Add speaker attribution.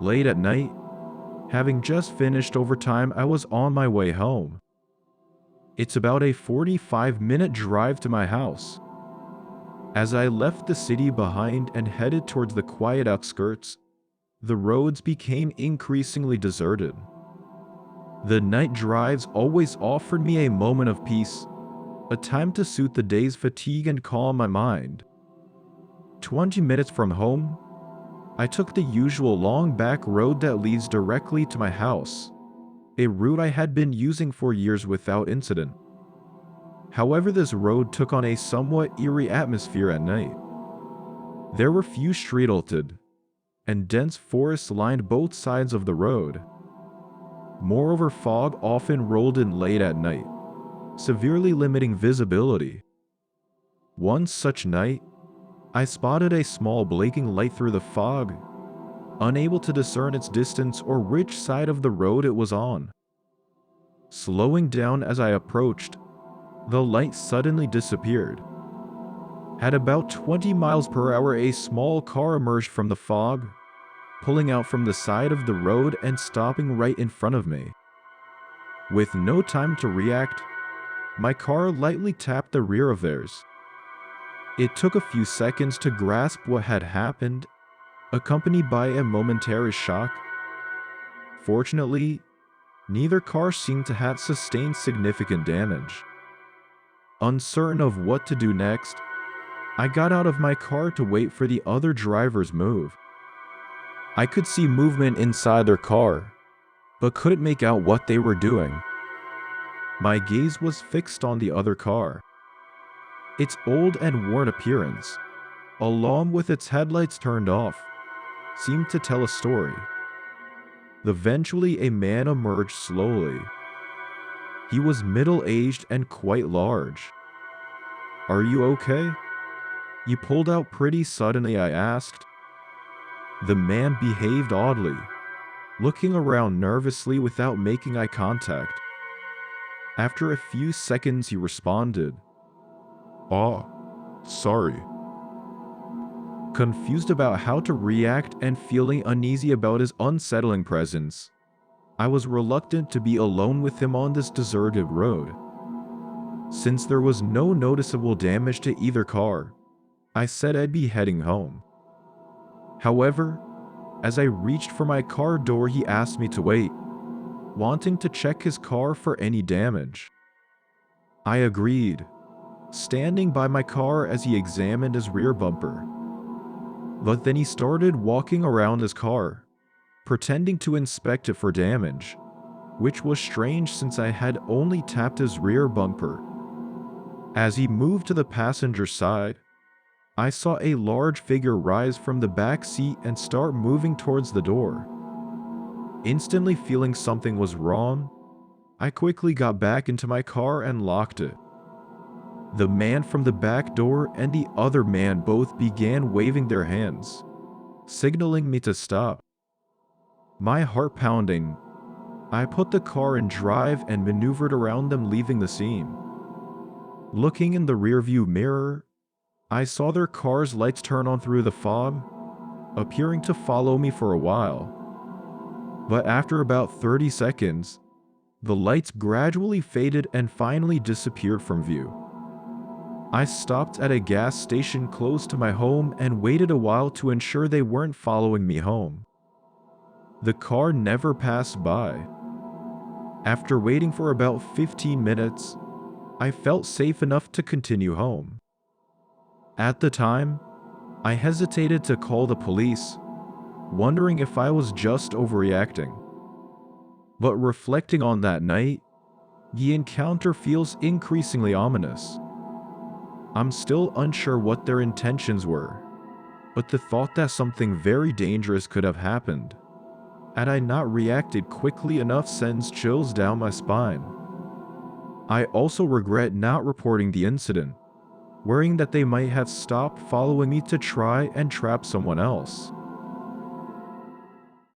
Speaker 1: Late at night, having just finished overtime, I was on my way home. It's about a 45-minute drive to my house. As I left the city behind and headed towards the quiet outskirts, the roads became increasingly deserted. The night drives always offered me a moment of peace, a time to soothe the day's fatigue and calm my mind. 20 minutes from home, I took the usual long back road that leads directly to my house, a route I had been using for years without incident. However, this road took on a somewhat eerie atmosphere at night. There were few street lighted, and dense forests lined both sides of the road. Moreover, fog often rolled in late at night, severely limiting visibility. One such night, I spotted a small blinking light through the fog, unable to discern its distance or which side of the road it was on. Slowing down as I approached, the light suddenly disappeared. At about 20 miles per hour, a small car emerged from the fog, pulling out from the side of the road and stopping right in front of me. With no time to react, my car lightly tapped the rear of theirs. It took a few seconds to grasp what had happened, accompanied by a momentary shock. Fortunately, neither car seemed to have sustained significant damage. Uncertain of what to do next, I got out of my car to wait for the other driver's move. I could see movement inside their car, but couldn't make out what they were doing. My gaze was fixed on the other car. Its old and worn appearance, along with its headlights turned off, seemed to tell a story. Eventually, a man emerged slowly. He was middle-aged and quite large. "Are you okay? You pulled out pretty suddenly," I asked. The man behaved oddly, looking around nervously without making eye contact. After a few seconds, he responded, "Ah, sorry." Confused about how to react and feeling uneasy about his unsettling presence, I was reluctant to be alone with him on this deserted road. Since there was no noticeable damage to either car, I said I'd be heading home. However, as I reached for my car door, he asked me to wait, wanting to check his car for any damage. I agreed, standing by my car as he examined his rear bumper. But then he started walking around his car, pretending to inspect it for damage, which was strange since I had only tapped his rear bumper. As he moved to the passenger side, I saw a large figure rise from the back seat and start moving towards the door. Instantly feeling something was wrong, I quickly got back into my car and locked it. The man from the back door and the other man both began waving their hands, signaling me to stop. My heart pounding, I put the car in drive and maneuvered around them, leaving the scene. Looking in the rearview mirror, I saw their car's lights turn on through the fog, appearing to follow me for a while. But after about 30 seconds, the lights gradually faded and finally disappeared from view. I stopped at a gas station close to my home and waited a while to ensure they weren't following me home. The car never passed by. After waiting for about 15 minutes, I felt safe enough to continue home. At the time, I hesitated to call the police, wondering if I was just overreacting. But reflecting on that night, the encounter feels increasingly ominous. I'm still unsure what their intentions were, but the thought that something very dangerous could have happened, had I not reacted quickly enough, sends chills down my spine. I also regret not reporting the incident, worrying that they might have stopped following me to try and trap someone else.